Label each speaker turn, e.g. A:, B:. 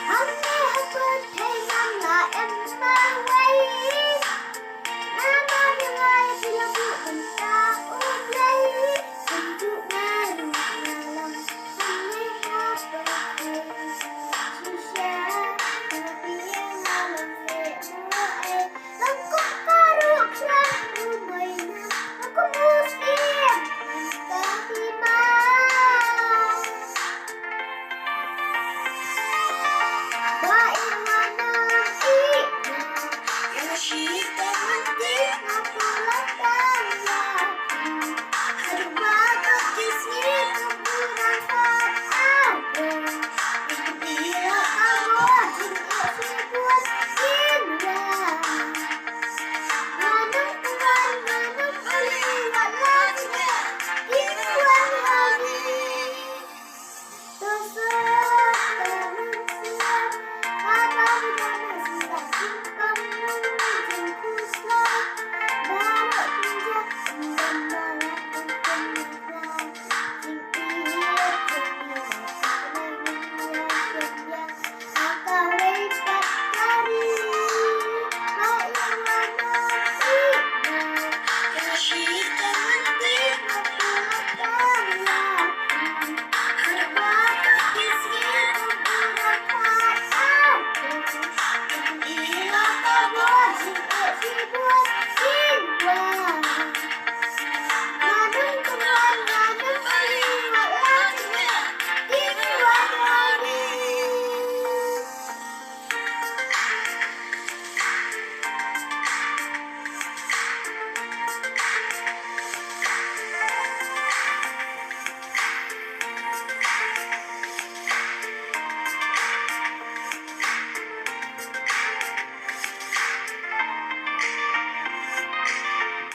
A: Hôm nay học bơi thấy năm là em mang quay. Nam mang những ai thì là vụ mình ta ôm lấy. Đừng chịu nghe đừng nhà lòng. Hôm nay học bơi thấy chia sẻ. Mà tiếng nào làm về mơ em. Lòng cũng có được ra như 10 năm. Nó cũng muốn em. Mình ta đi mau. Baik mana kita yang kita nanti aku lakukan. Ada bakat di sini kemudian ada. Bila awal cinta sebuah indah. Mana Tuhan mana melihat lagi. Tuhan lagi. Terus